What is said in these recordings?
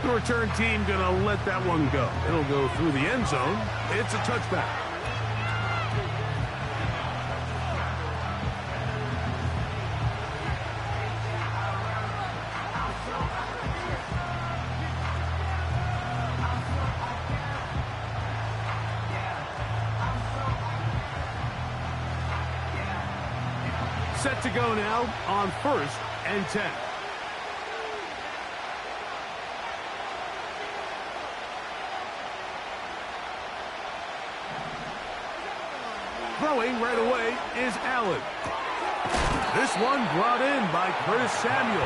The return team going to let that one go. It'll go through the end zone. It's a touchback. Set to go now on 1st and 10. Throwing right away is Allen. This one brought in by Curtis Samuel.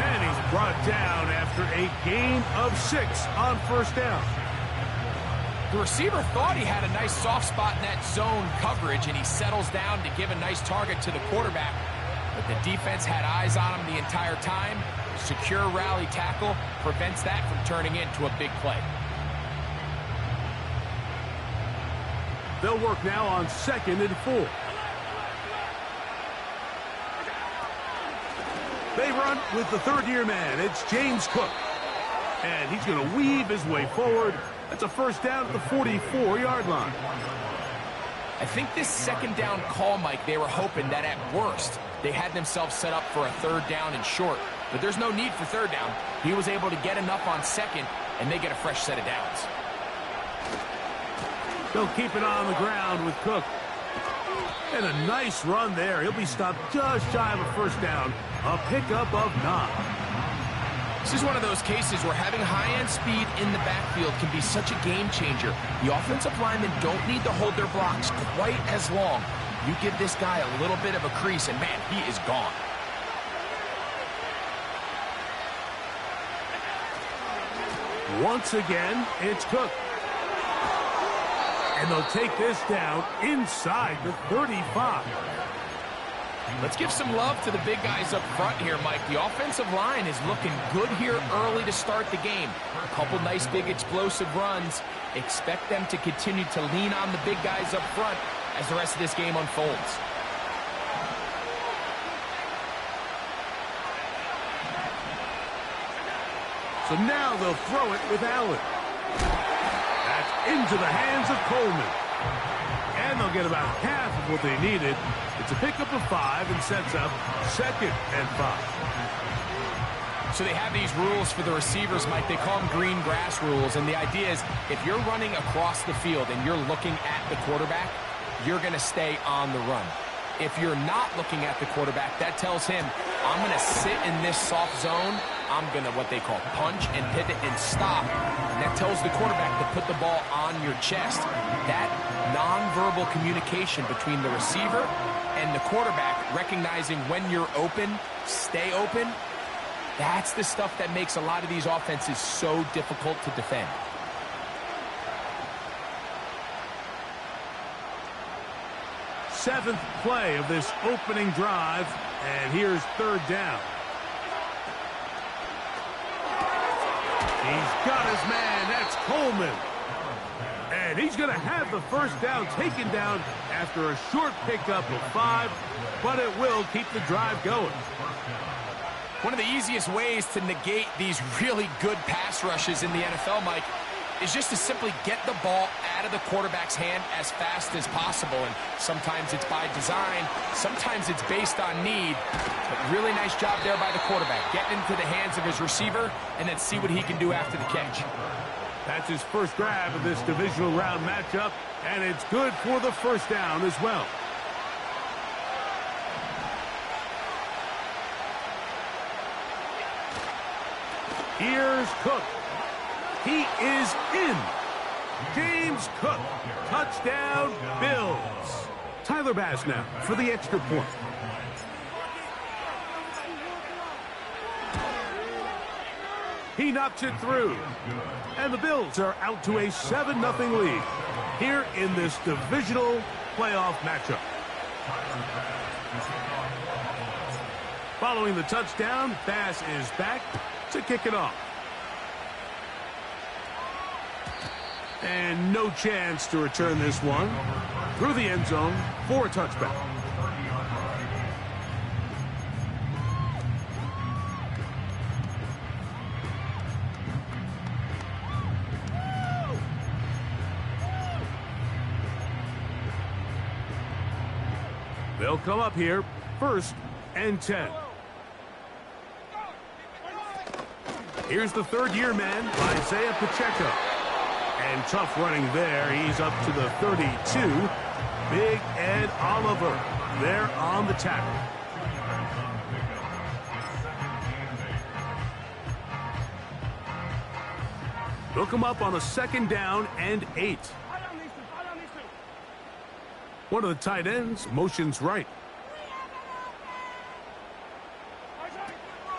And he's brought down after a gain of 6 on 1st down. The receiver thought he had a nice soft spot in that zone coverage, and he settles down to give a nice target to the quarterback. But the defense had eyes on him the entire time. Secure rally tackle prevents that from turning into a big play. They'll work now on 2nd and 4. They run with the third-year man. It's James Cook. And he's going to weave his way forward. That's a 1st down at the 44-yard line. I think this 2nd down call, Mike, they were hoping that at worst they had themselves set up for a 3rd down and short. But there's no need for 3rd down. He was able to get enough on 2nd, and they get a fresh set of downs. They'll keep it on the ground with Cook. And a nice run there. He'll be stopped just shy of a 1st down. A pickup of 9. This is one of those cases where having high-end speed in the backfield can be such a game changer. The offensive linemen don't need to hold their blocks quite as long. You give this guy a little bit of a crease, and man, he is gone. Once again, it's Cook. And they'll take this down inside the 35. Let's give some love to the big guys up front here, Mike. The offensive line is looking good here early to start the game. A couple nice big explosive runs. Expect them to continue to lean on the big guys up front as the rest of this game unfolds. So now they'll throw it with Allen. That's into the hands of Coleman. And they'll get about half of what they needed. It's a pickup of 5 and sets up 2nd and 5. So they have these rules for the receivers, Mike. They call them green grass rules. And the idea is if you're running across the field and you're looking at the quarterback, you're going to stay on the run. If you're not looking at the quarterback, that tells him, I'm going to sit in this soft zone. I'm going to what they call punch and pivot and stop. And that tells the quarterback to put the ball on your chest. That nonverbal communication between the receiver and the quarterback, recognizing when you're open, stay open, that's the stuff that makes a lot of these offenses so difficult to defend. Seventh play of this opening drive, and here's 3rd down. He's got his man. That's Coleman. And he's going to have the 1st down taken down after a short pickup of 5, but it will keep the drive going. One of the easiest ways to negate these really good pass rushes in the NFL, Mike, is just to simply get the ball out of the quarterback's hand as fast as possible. And sometimes it's by design, sometimes it's based on need. But really nice job there by the quarterback, getting into the hands of his receiver and then see what he can do after the catch. That's his first grab of this divisional round matchup, and it's good for the 1st down as well. Here's Cook. He is in. James Cook. Touchdown, Bills. Tyler Bass now for the extra point. He knocks it through. And the Bills are out to a 7-0 lead here in this divisional playoff matchup. Following the touchdown, Bass is back to kick it off. And no chance to return this one through the end zone for a touchback. They'll come up here, 1st and 10. Here's the third-year man, Isaiah Pacheco. And tough running there. He's up to the 32. Big Ed Oliver there on the tackle. Look him up on a 2nd down and 8. One of the tight ends motions right.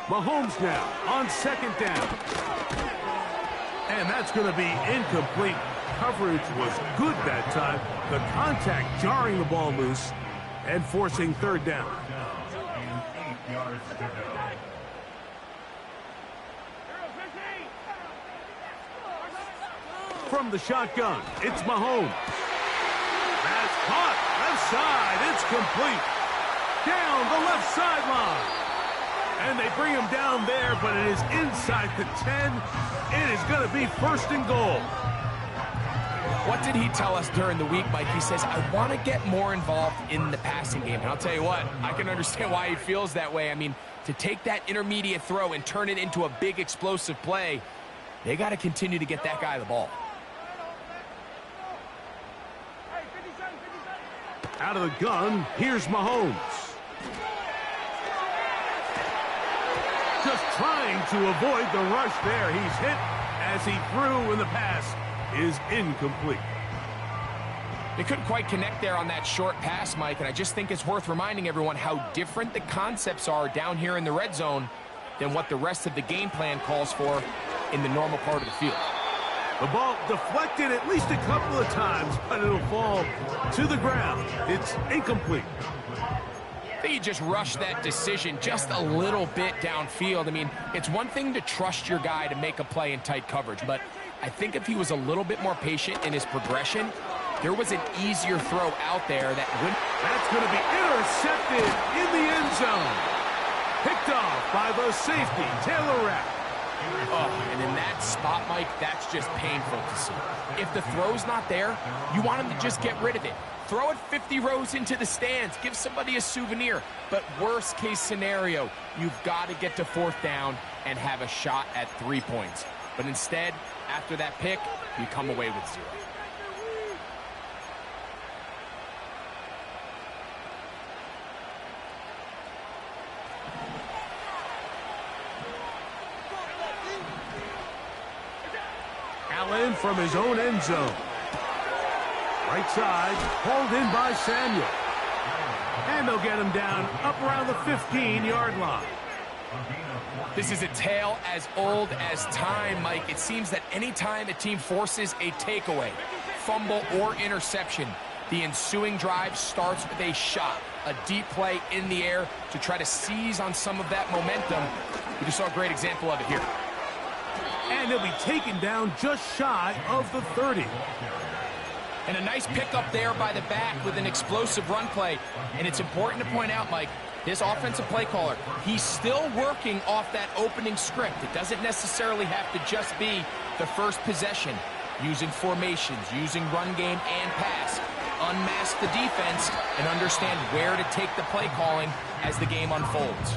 Mahomes now on 2nd down. And that's going to be incomplete. Coverage was good that time. The contact jarring the ball loose and forcing 3rd down. From the shotgun, it's Mahomes. That's caught. Left side. It's complete. Down the left sideline. And they bring him down there, but it is inside the 10. It is going to be 1st and goal. What did he tell us during the week, Mike? He says, I want to get more involved in the passing game. And I'll tell you what, I can understand why he feels that way. I mean, to take that intermediate throw and turn it into a big explosive play, they got to continue to get that guy the ball. Out of the gun, here's Mahomes. Just trying to avoid the rush there. He's hit as he threw, and the pass is incomplete. They couldn't quite connect there on that short pass, Mike, and I just think it's worth reminding everyone how different the concepts are down here in the red zone than what the rest of the game plan calls for in the normal part of the field. The ball deflected at least a couple of times, but it'll fall to the ground. It's incomplete. I think he just rushed that decision just a little bit downfield. I mean, it's one thing to trust your guy to make a play in tight coverage, but I think if he was a little bit more patient in his progression, there was an easier throw out there that wouldn't. That's going to be intercepted in the end zone. Picked off by the safety, Taylor Rapp. Oh, and in that spot, Mike, that's just painful to see. If the throw's not there, you want him to just get rid of it. Throw it 50 rows into the stands. Give somebody a souvenir. But worst case scenario, you've got to get to 4th down and have a shot at 3 points. But instead, after that pick, you come away with 0. Allen from his own end zone. Right side, pulled in by Samuel. And they'll get him down up around the 15-yard line. This is a tale as old as time, Mike. It seems that any time a team forces a takeaway, fumble, or interception, the ensuing drive starts with a shot, a deep play in the air to try to seize on some of that momentum. We just saw a great example of it here. And he'll be taken down just shy of the 30. And a nice pickup there by the back with an explosive run play. And it's important to point out, Mike, this offensive play caller, he's still working off that opening script. It doesn't necessarily have to just be the first possession. Using formations, using run game and pass. Unmask the defense and understand where to take the play calling as the game unfolds.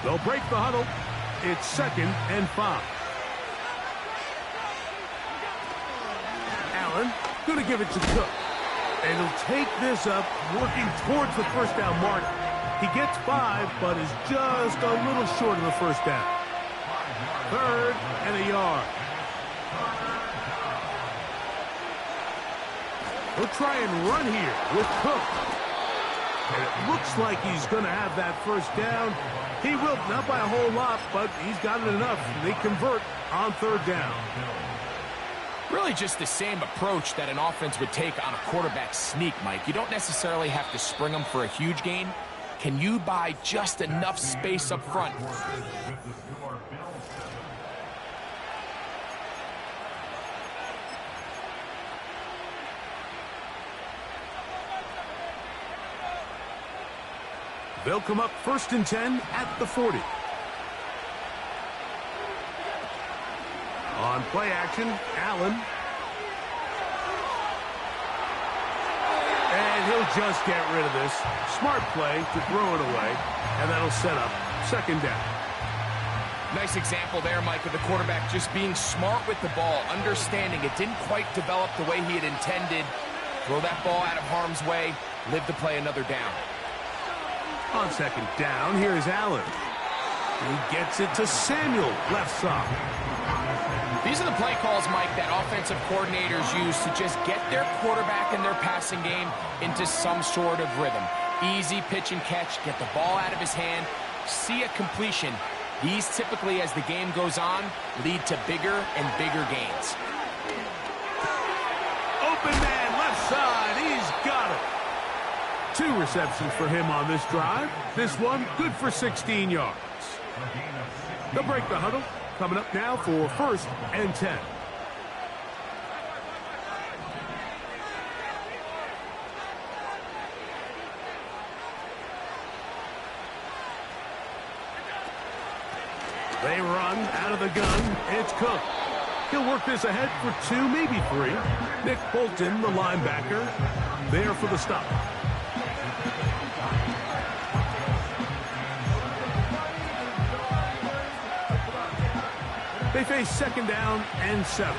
They'll break the huddle. It's 2nd and 5. Allen going to give it to Cook. And he'll take this up, working towards the 1st down mark. He gets 5, but is just a little short of the 1st down. 3rd and a yard. He'll try and run here with Cook. And it looks like he's going to have that 1st down. He will, not by a whole lot, but he's got it enough. They convert on 3rd down. Really just the same approach that an offense would take on a quarterback sneak, Mike. You don't necessarily have to spring them for a huge gain. Can you buy just enough space up front? They'll come up 1st and 10 at the 40. On play action. Allen. And he'll just get rid of this. Smart play to throw it away. And that'll set up second down. Nice example there, Mike, of the quarterback just being smart with the ball, understanding it didn't quite develop the way he had intended. Throw that ball out of harm's way, live to play another down. On second down, here's Allen. He gets it to Samuel, left side. These are the play calls, Mike, that offensive coordinators use to just get their quarterback and their passing game into some sort of rhythm. Easy pitch and catch, get the ball out of his hand, see a completion. These typically, as the game goes on, lead to bigger and bigger gains. Open man, left side, he's got it. 2 receptions for him on this drive. This one, good for 16 yards. They'll break the huddle. Coming up now for 1st and 10. They run out of the gun. It's Cook. He'll work this ahead for 2, maybe 3. Nick Bolton, the linebacker, there for the stop. They face second down and 7.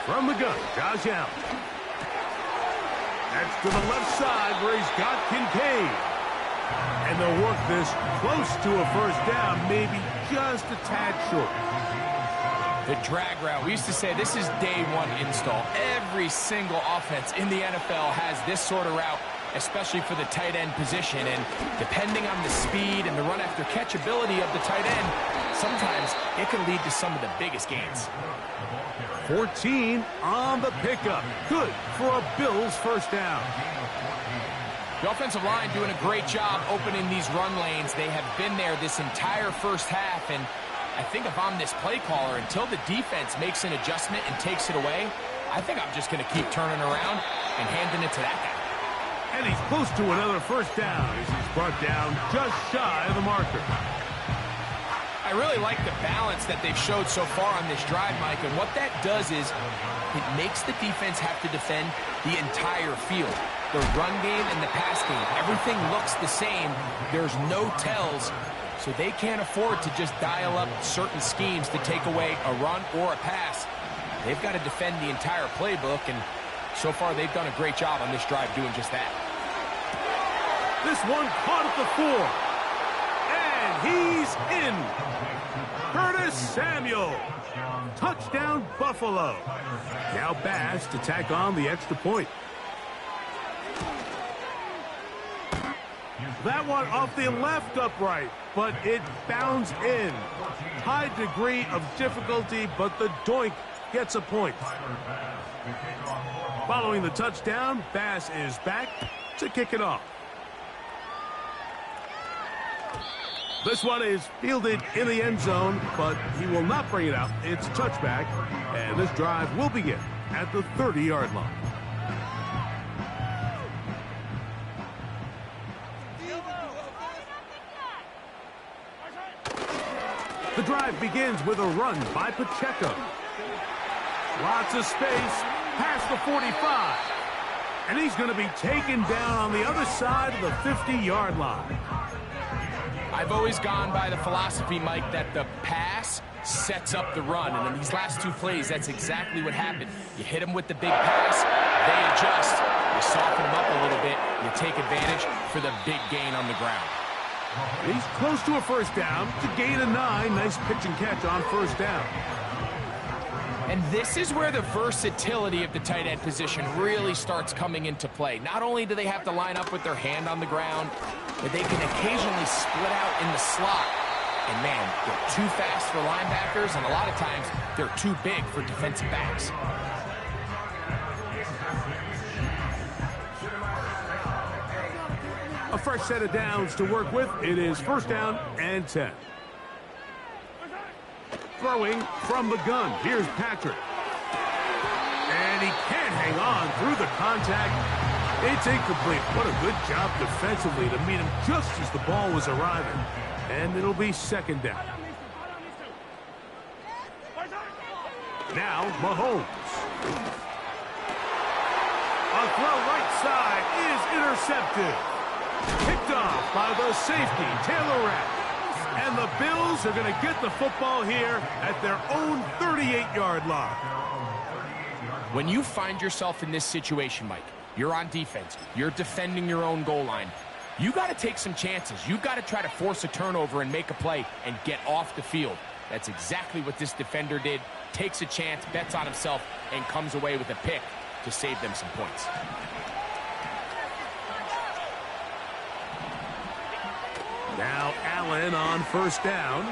From the gun, Josh Allen. That's to the left side where he's got Kincaid. And they'll work this close to a first down, maybe just a tad short. The drag route. We used to say this is day 1 install. Every single offense in the NFL has this sort of route, especially for the tight end position. And depending on the speed and the run after catch ability of the tight end, sometimes it can lead to some of the biggest gains. 14 on the pickup. Good for a Bills first down. The offensive line doing a great job opening these run lanes. They have been there this entire first half, and I think if I'm this play caller, until the defense makes an adjustment and takes it away, I think I'm just going to keep turning around and handing it to that guy. And he's close to another first down as he's brought down just shy of the marker. I really like the balance that they've showed so far on this drive, Mike, and what that does is it makes the defense have to defend the entire field. The run game and the pass game, everything looks the same. There's no tells, so they can't afford to just dial up certain schemes to take away a run or a pass. They've got to defend the entire playbook, and so far they've done a great job on this drive doing just that. This one caught at the 4. And he's in. Curtis Samuel. Touchdown, Buffalo. Now Bass to tack on the extra point. That one off the left upright, but it bounds in. High degree of difficulty, but the doink gets a point. Following the touchdown, Bass is back to kick it off. This one is fielded in the end zone, but he will not bring it out. It's a touchback, and this drive will begin at the 30-yard line. The drive begins with a run by Pacheco. Lots of space past the 45. And he's going to be taken down on the other side of the 50-yard line. I've always gone by the philosophy, Mike, that the pass sets up the run. And in these last 2 plays, that's exactly what happened. You hit them with the big pass, they adjust. You soften them up a little bit, you take advantage for the big gain on the ground. He's close to a first down to gain a 9. Nice pitch and catch on first down. And this is where the versatility of the tight end position really starts coming into play. Not only do they have to line up with their hand on the ground, but they can occasionally split out in the slot. And man, they're too fast for linebackers, and a lot of times they're too big for defensive backs. A fresh set of downs to work with. It is first down and 10. Throwing from the gun. Here's Patrick. And he can't hang on through the contact. It's incomplete. What a good job defensively to meet him just as the ball was arriving. And it'll be second down. Now Mahomes. A throw right side is intercepted. Picked off by the safety, Taylor Rapp. And the Bills are going to get the football here at their own 38-yard line. When you find yourself in this situation, Mike, you're on defense, you're defending your own goal line, you got to take some chances. You've got to try to force a turnover and make a play and get off the field. That's exactly what this defender did. Takes a chance, bets on himself, and comes away with a pick to save them some points. Now Allen on first down.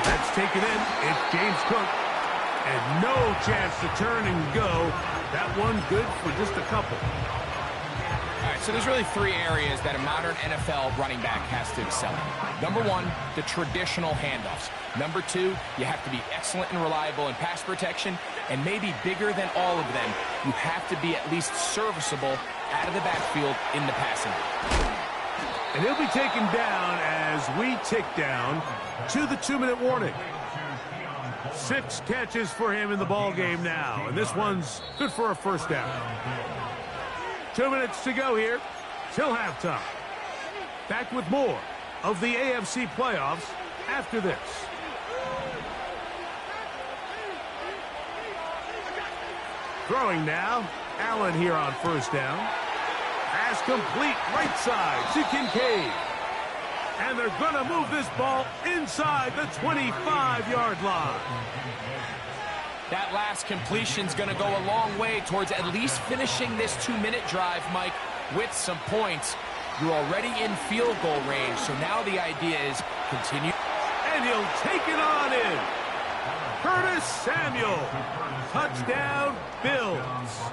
That's taken in. It's James Cook. And no chance to turn and go. That one good for just a couple. All right, so there's really three areas that a modern NFL running back has to excel in. Number one, the traditional handoffs. Number two, you have to be excellent and reliable in pass protection. And maybe bigger than all of them, you have to be at least serviceable out of the backfield in the passing game. And he'll be taken down as we tick down to the 2-minute warning. 6 catches for him in the ball game now, and this one's good for a first down. 2 minutes to go here till halftime. Back with more of the AFC playoffs after this. Throwing now, Allen here on first down. Pass complete right side to Kincaid. And they're going to move this ball inside the 25-yard line. That last completion's going to go a long way towards at least finishing this 2-minute drive, Mike, with some points. You're already in field goal range, so now the idea is continue. And he'll take it on in. Curtis Samuel. Touchdown, Bills.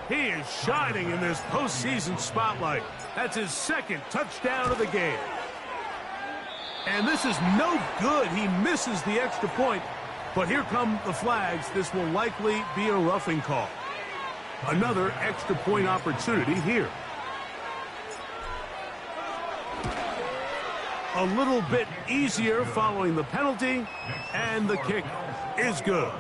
He is shining in this postseason spotlight. That's his second touchdown of the game. And this is no good. He misses the extra point. But here come the flags. This will likely be a roughing call. Another extra point opportunity here. A little bit easier following the penalty. And the kick is good.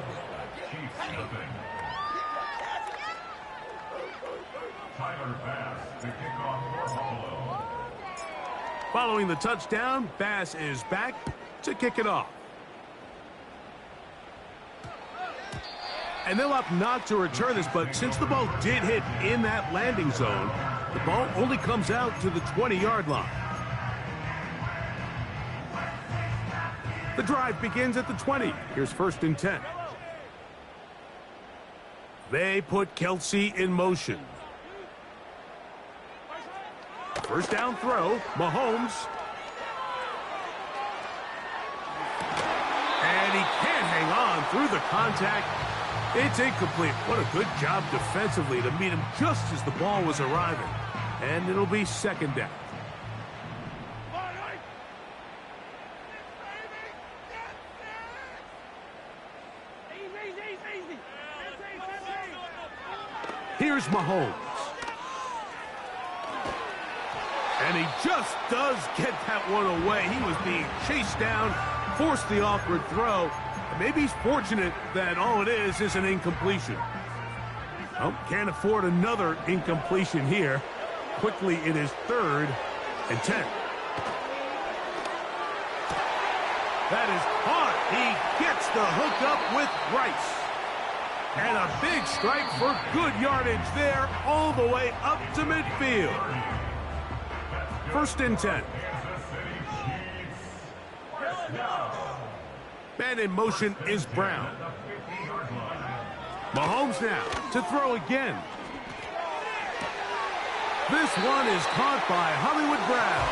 Following the touchdown, Bass is back to kick it off. And they'll opt not to return this, but since the ball did hit in that landing zone, the ball only comes out to the 20-yard line. The drive begins at the 20. Here's 1st and 10. They put Kelsey in motion. First down throw, Mahomes. And he can't hang on through the contact. It's incomplete. What a good job defensively to meet him just as the ball was arriving. And it'll be 2nd down. Here's Mahomes. And he just does get that one away. He was being chased down, forced the awkward throw. And maybe he's fortunate that all it is an incompletion. Well, can't afford another incompletion here. Quickly, it is 3rd and 10. That is caught. He gets the hook up with Rice. And a big strike for good yardage there all the way up to midfield. 1st and 10. Man in motion is Brown. Mahomes now to throw again. This one is caught by Hollywood Brown.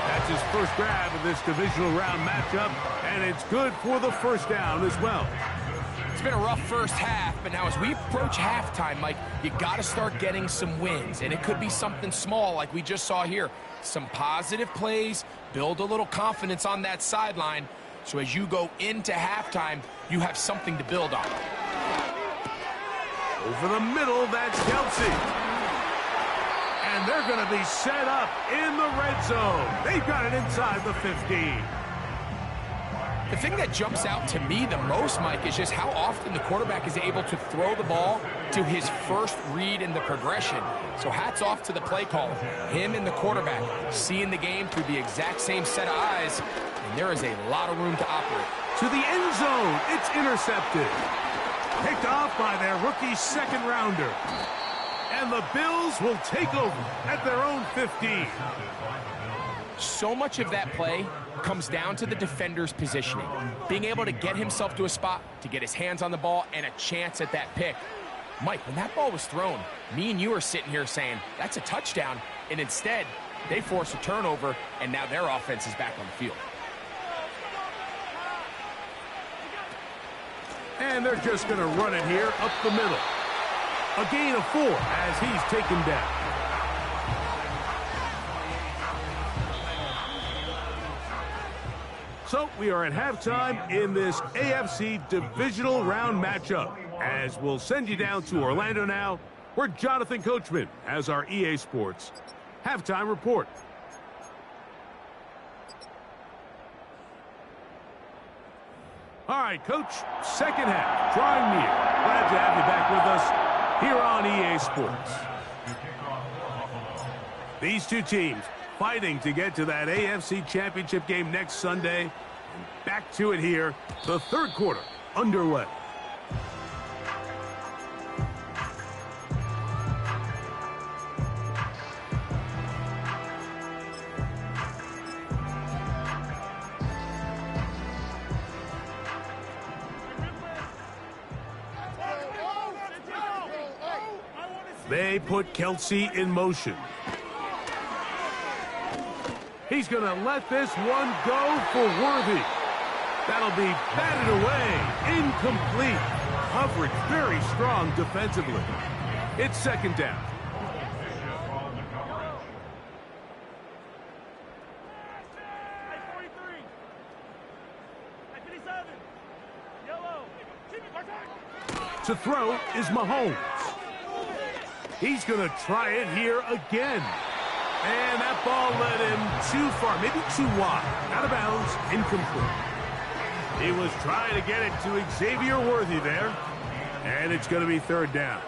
That's his first grab of this divisional round matchup, and it's good for the first down as well. It's been a rough first half, but now as we approach halftime, Mike, you got to start getting some wins, and it could be something small like we just saw here. Some positive plays, build a little confidence on that sideline, so as you go into halftime, you have something to build on. Over the middle, that's Kelsey. And they're going to be set up in the red zone. They've got it inside the 15. The thing that jumps out to me the most, Mike, is just how often the quarterback is able to throw the ball to his first read in the progression. So hats off to the play caller. Him and the quarterback seeing the game through the exact same set of eyes, and there is a lot of room to operate. To the end zone, it's intercepted. Picked off by their rookie second rounder. And the Bills will take over at their own 15. So much of that play comes down to the defender's positioning, being able to get himself to a spot, to get his hands on the ball, and a chance at that pick. Mike, when that ball was thrown, me and you are sitting here saying, that's a touchdown, and instead, they force a turnover, and now their offense is back on the field. And they're just going to run it here up the middle. A gain of 4 as he's taken down. So we are at halftime in this AFC divisional round matchup. As we'll send you down to Orlando now, where Jonathan Coachman has our EA Sports halftime report. All right, Coach, second half, drawing near. Glad to have you back with us here on EA Sports. These two teams fighting to get to that AFC Championship game next Sunday. And back to it here, the third quarter underway. They put Kelsey in motion. He's going to let this one go for Worthy. That'll be batted away. Incomplete. Coverage very strong defensively. It's second down. To throw is Mahomes. He's going to try it here again. And that ball led him too far, maybe too wide. Out of bounds, incomplete. He was trying to get it to Xavier Worthy there. And it's going to be third down.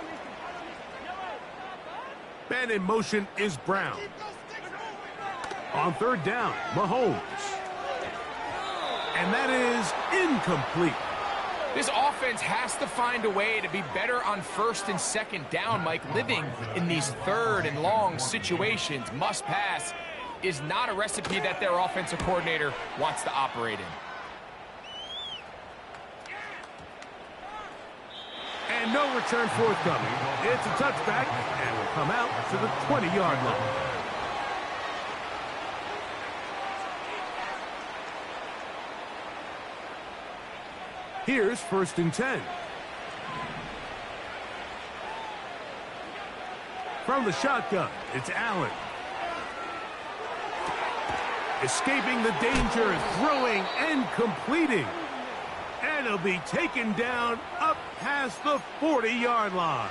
And in motion is Brown. On third down, Mahomes. And that is incomplete. This offense has to find a way to be better on first and second down, Mike. Living in these third and long situations, must pass, is not a recipe that their offensive coordinator wants to operate in. And no return forthcoming. It's a touchback and will come out to the 20-yard line. Here's first and 10. From the shotgun, it's Allen. Escaping the danger, throwing and completing. And he'll be taken down up past the 40-yard line.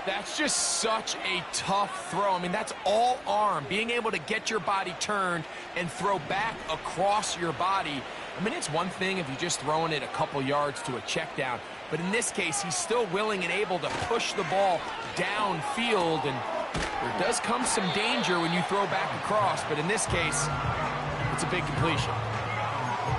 That's just such a tough throw. I mean, that's all arm. Being able to get your body turned and throw back across your body. I mean, it's one thing if you're just throwing it a couple yards to a check down. But in this case, he's still willing and able to push the ball downfield. And there does come some danger when you throw back across. But in this case, it's a big completion.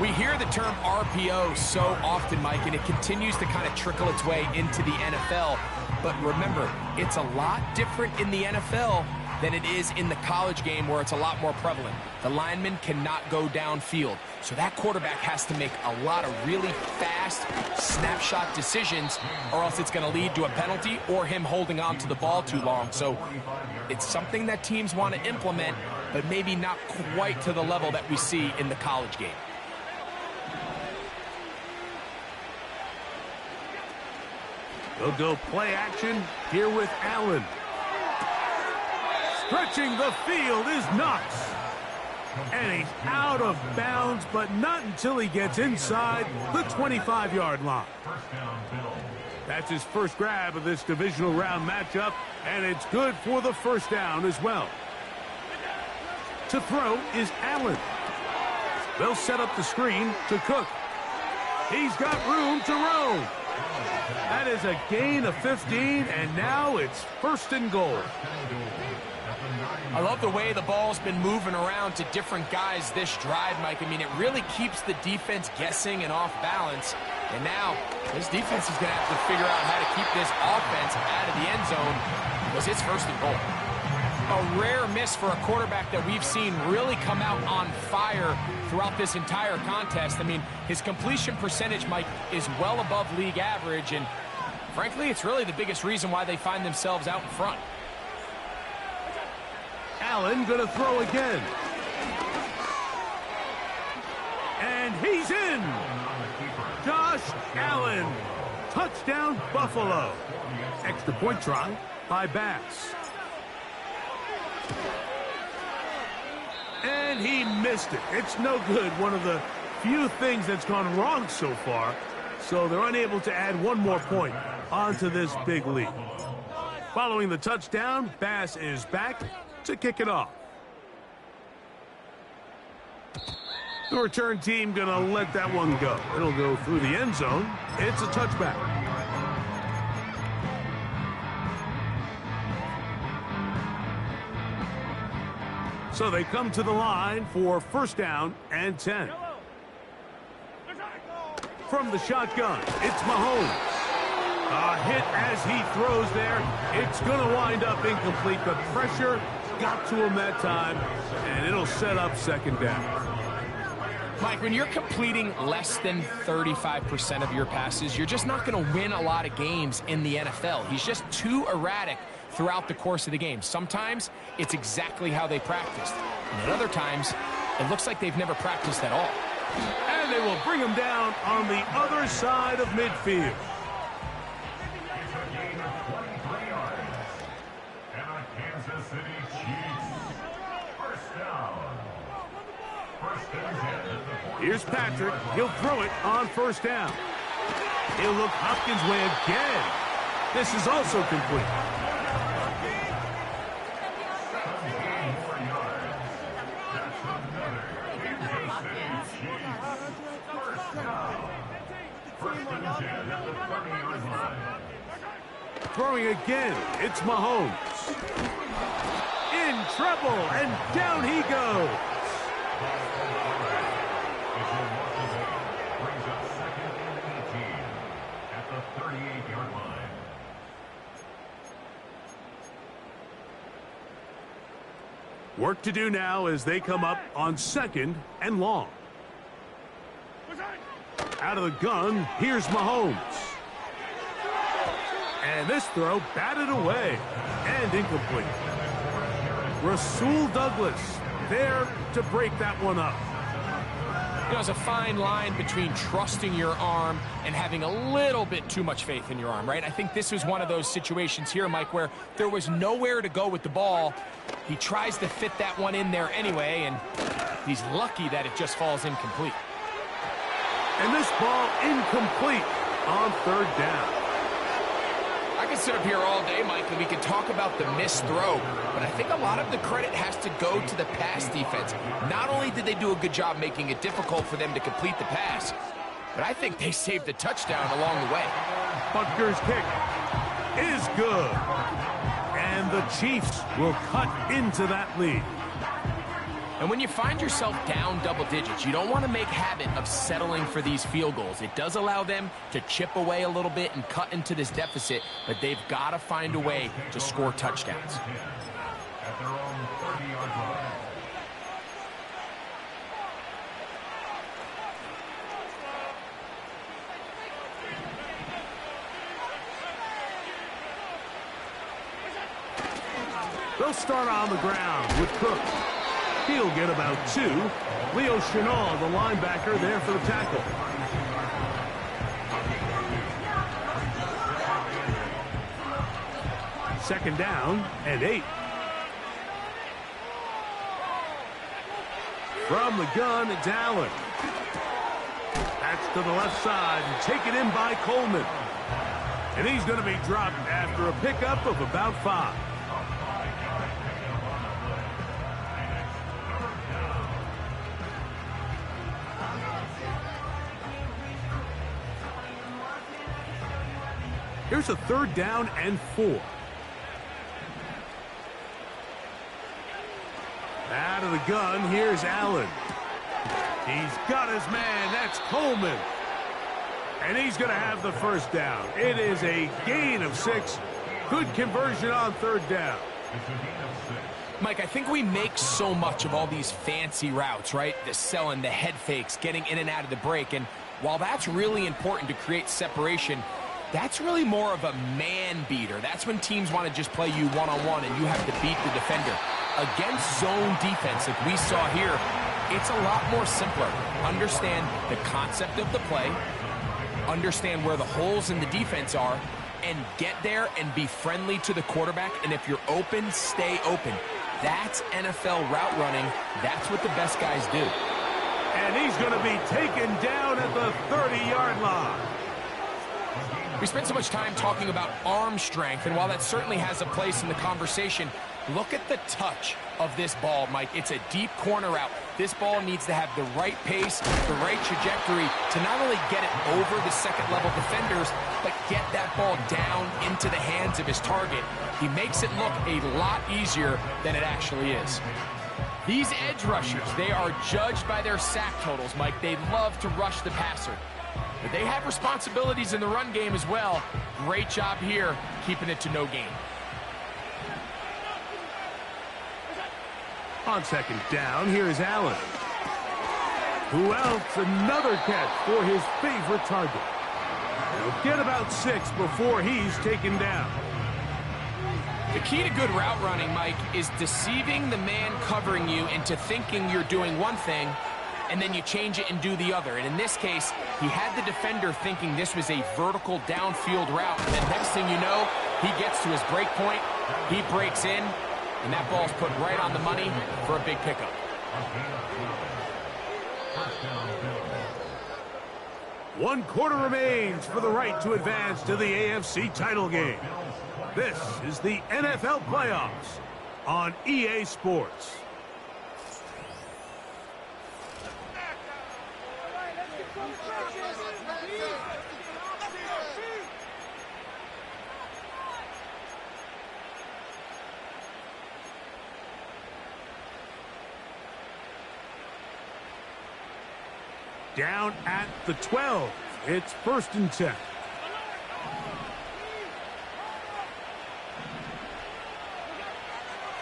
We hear the term RPO so often, Mike, and it continues to kind of trickle its way into the NFL. But remember, it's a lot different in the NFL than it is in the college game where it's a lot more prevalent. The lineman cannot go downfield. So that quarterback has to make a lot of really fast snapshot decisions or else it's going to lead to a penalty or him holding on to the ball too long. So it's something that teams want to implement, but maybe not quite to the level that we see in the college game. They'll go play action here with Allen. Stretching the field is Knox. And he's out of bounds, but not until he gets inside the 25-yard line. That's his first grab of this divisional round matchup, and it's good for the first down as well. To throw is Allen. They'll set up the screen to Cook. He's got room to roam. That is a gain of 15, and now it's 1st and goal. I love the way the ball's been moving around to different guys this drive, Mike. I mean, it really keeps the defense guessing and off balance. And now, this defense is going to have to figure out how to keep this offense out of the end zone because it's 1st and goal. A rare miss for a quarterback that we've seen really come out on fire throughout this entire contest. I mean, his completion percentage, Mike, is well above league average, and frankly, it's really the biggest reason why they find themselves out in front. Allen going to throw again. And he's in. Josh Allen. Touchdown, Buffalo. Extra point try by Bass. And he missed it. It's no good. One of the few things that's gone wrong so far. So they're unable to add one more point onto this big lead. Following the touchdown, Bass is back to kick it off. The return team gonna let that one go. It'll go through the end zone. It's a touchback. So they come to the line for 1st down and 10. From the shotgun, it's Mahomes. A hit as he throws there. It's going to wind up incomplete, but pressure got to him that time, and it'll set up 2nd down. Mike, when you're completing less than 35% of your passes, you're just not going to win a lot of games in the NFL. He's just too erratic throughout the course of the game. Sometimes it's exactly how they practiced, and at other times it looks like they've never practiced at all. And they will bring him down on the other side of midfield. Here's Patrick. He'll throw it on 1st down. He'll look Hopkins' way again. This is also complete. Throwing again. It's Mahomes. In trouble, and down he goes. Work to do now as they come up on 2nd and long. Out of the gun, here's Mahomes. And this throw batted away and incomplete. Rasul Douglas there to break that one up. You know, there's a fine line between trusting your arm and having a little bit too much faith in your arm, right? I think this was one of those situations here, Mike, where there was nowhere to go with the ball. He tries to fit that one in there anyway, and he's lucky that it just falls incomplete. And this ball incomplete on 3rd down. I could sit up here all day, Mike, and we could talk about the missed throw, but I think a lot of the credit has to go to the pass defense. Not only did they do a good job making it difficult for them to complete the pass, but I think they saved the touchdown along the way. Butker's kick is good. And the Chiefs will cut into that lead. And when you find yourself down double digits, you don't want to make habit of settling for these field goals. It does allow them to chip away a little bit and cut into this deficit, but they've got to find a way to score touchdowns. At their own 30-yard line. They'll start on the ground with Cook. He'll get about 2. Leo Chenal, the linebacker, there for the tackle. Second down and 8. From the gun, it's Allen. That's to the left side and taken in by Coleman. And he's going to be dropped after a pickup of about 5. Here's a 3rd down and 4. Out of the gun, here's Allen. He's got his man. That's Coleman. And he's going to have the 1st down. It is a gain of 6. Good conversion on 3rd down. Mike, I think we make so much of all these fancy routes, right? The selling, the head fakes, getting in and out of the break. And while that's really important to create separation, that's really more of a man beater. That's when teams want to just play you one-on-one and you have to beat the defender. Against zone defense, like we saw here, it's a lot more simpler. Understand the concept of the play, understand where the holes in the defense are, and get there and be friendly to the quarterback. And if you're open, stay open. That's NFL route running. That's what the best guys do. And he's going to be taken down at the 30-yard line. We spent so much time talking about arm strength, and while that certainly has a place in the conversation, look at the touch of this ball, Mike. It's a deep corner route. This ball needs to have the right pace, the right trajectory to not only get it over the second-level defenders, but get that ball down into the hands of his target. He makes it look a lot easier than it actually is. These edge rushers, they are judged by their sack totals, Mike. They love to rush the passer. But they have responsibilities in the run game as well. Great job here, keeping it to no gain. On 2nd down, here's Allen. Who else? Another catch for his favorite target. He'll get about 6 before he's taken down. The key to good route running, Mike, is deceiving the man covering you into thinking you're doing one thing, and then you change it and do the other. And in this case, he had the defender thinking this was a vertical downfield route. And the next thing you know, he gets to his break point, he breaks in, and that ball's put right on the money for a big pickup. 1 quarter remains for the right to advance to the AFC title game. This is the NFL playoffs on EA Sports. Down at the 12. It's 1st and 10.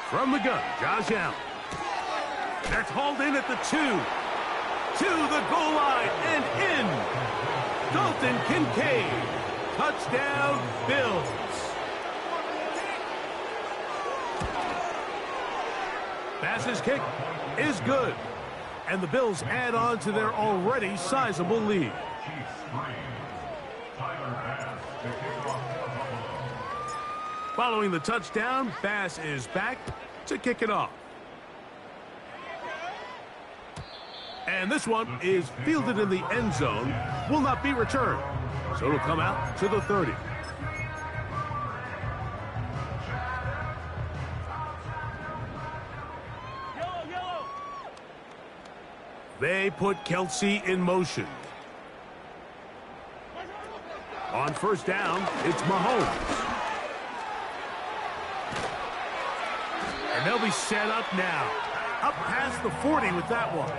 From the gun, Josh Allen. That's hauled in at the 2. To the goal line and in. Dalton Kincaid. Touchdown, Bills. Bass's kick is good. And the Bills add on to their already sizable lead. Following the touchdown, Bass is back to kick it off. And this one is fielded in the end zone, will not be returned. So it'll come out to the 30. They put Kelsey in motion. On 1st down, it's Mahomes. And they'll be set up now. Up past the 40 with that one.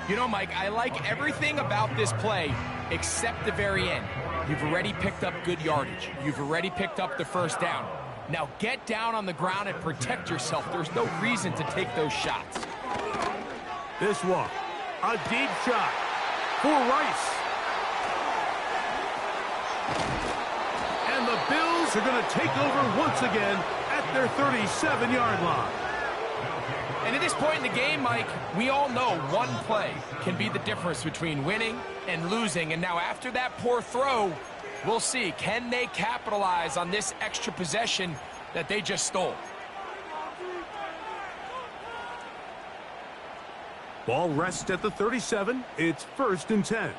You know, Mike, I like everything about this play except the very end. You've already picked up good yardage. You've already picked up the 1st down. Now get down on the ground and protect yourself. There's no reason to take those shots. This one, a deep shot for Rice. And the Bills are going to take over once again at their 37-yard line. And at this point in the game, Mike, we all know one play can be the difference between winning and losing. And now after that poor throw, we'll see, can they capitalize on this extra possession that they just stole? Ball rests at the 37. It's 1st and 10.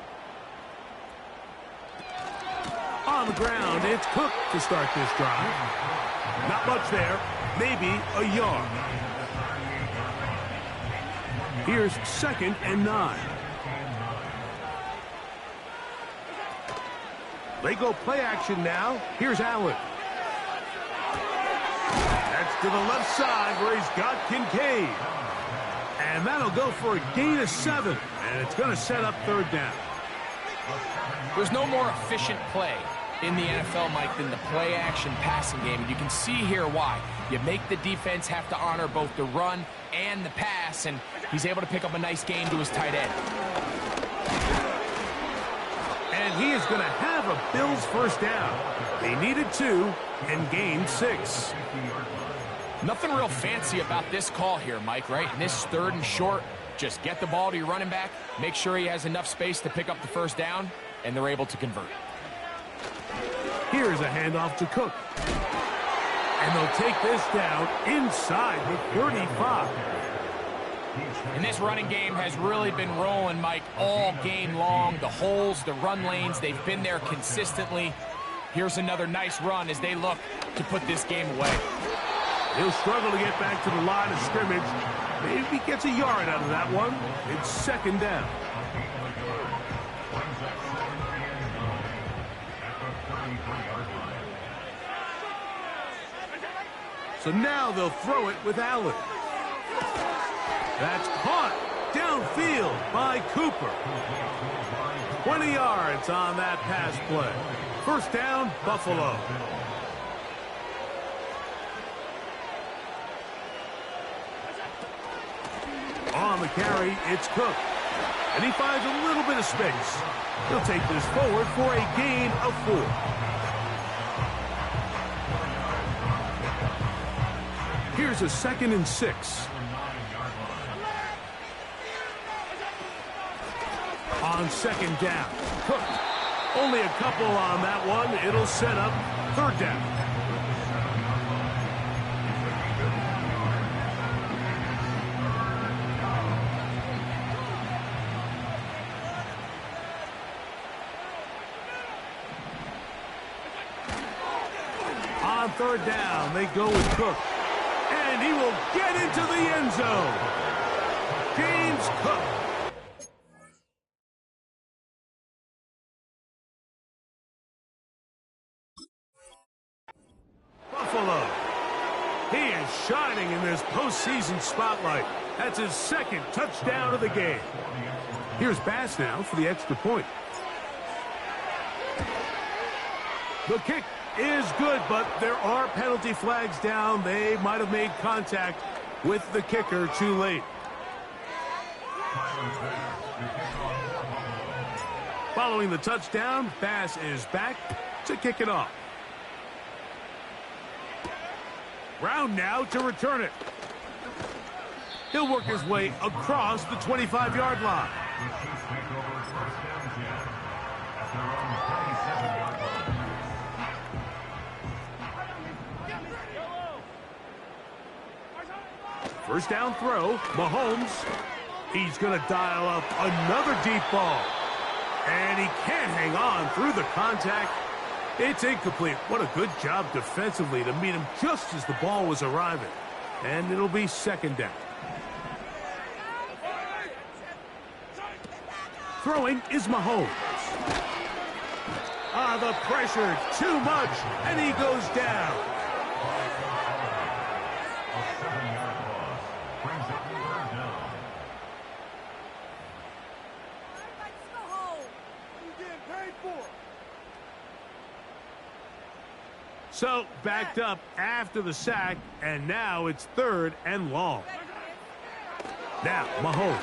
On the ground, it's Cook to start this drive. Not much there, maybe a yard. Here's 2nd and 9. They go play action now. Here's Allen. That's to the left side where he's got Kincaid. And that'll go for a gain of 7. And it's going to set up third down. There's no more efficient play in the NFL, Mike, than the play-action passing game. And you can see here why. You make the defense have to honor both the run and the pass, and he's able to pick up a nice gain to his tight end. And he is going to have a Bills first down. They needed 2 and gained 6. Nothing real fancy about this call here, Mike, right? In this 3rd and short, just get the ball to your running back, make sure he has enough space to pick up the first down, and they're able to convert. Here's a handoff to Cook. And they'll take this down inside the 35. And this running game has really been rolling, Mike, all game long. The holes, the run lanes, they've been there consistently. Here's another nice run as they look to put this game away. He'll struggle to get back to the line of scrimmage. Maybe he gets a yard out of that one. It's 2nd down. So now they'll throw it with Allen. That's caught downfield by Cooper. 20 yards on that pass play. First down, Buffalo. On the carry, it's Cook. And he finds a little bit of space. He'll take this forward for a gain of 4. Here's a 2nd and 6. On 2nd down, Cook. Only a couple on that one. It'll set up 3rd down. On 3rd down, they go with Cook. And he will get into the end zone. James Cook. Buffalo. He is shining in this postseason spotlight. That's his 2nd touchdown of the game. Here's Bass now for the extra point. The kick is good, but there are penalty flags down. They might have made contact with the kicker too late. Following the touchdown, Bass is back to kick it off. Brown now to return it. He'll work his way across the 25-yard line. First down throw, Mahomes. He's going to dial up another deep ball. And he can't hang on through the contact. It's incomplete. What a good job defensively to meet him just as the ball was arriving. And it'll be 2nd down. Throwing is Mahomes. The pressure, too much, and he goes down. So, backed up after the sack, and now it's 3rd and long. Now, Mahomes.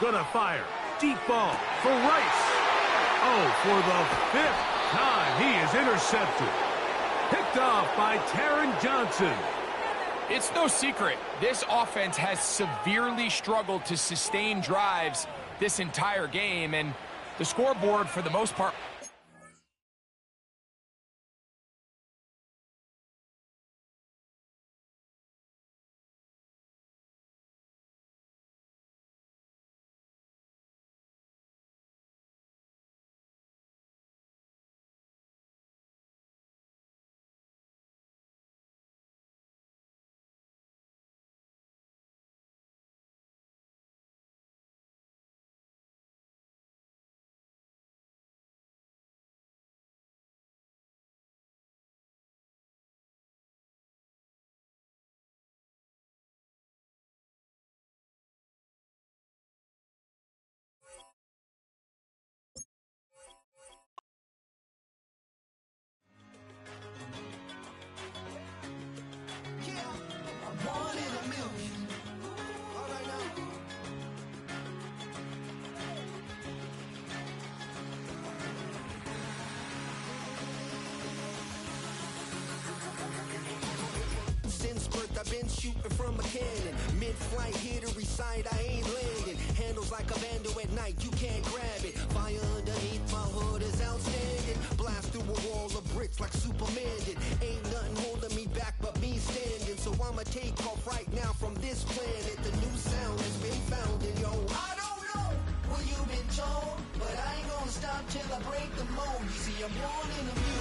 Gonna fire. Deep ball for Rice. Oh, for the 5th time, he is intercepted. Picked off by Taron Johnson. It's no secret, this offense has severely struggled to sustain drives this entire game, and the scoreboard, for the most part, I've been shooting from a cannon. Mid-flight, here to recite, I ain't landing. Handles like a vandal at night, you can't grab it. Fire underneath my hood is outstanding. Blast through a wall of bricks like Superman did. Ain't nothing holding me back but me standing. So I'ma take off right now from this planet. The new sound has been found in yo. I don't know what you've been told, but I ain't gonna stop till I break the mold. You see, I'm born in the music.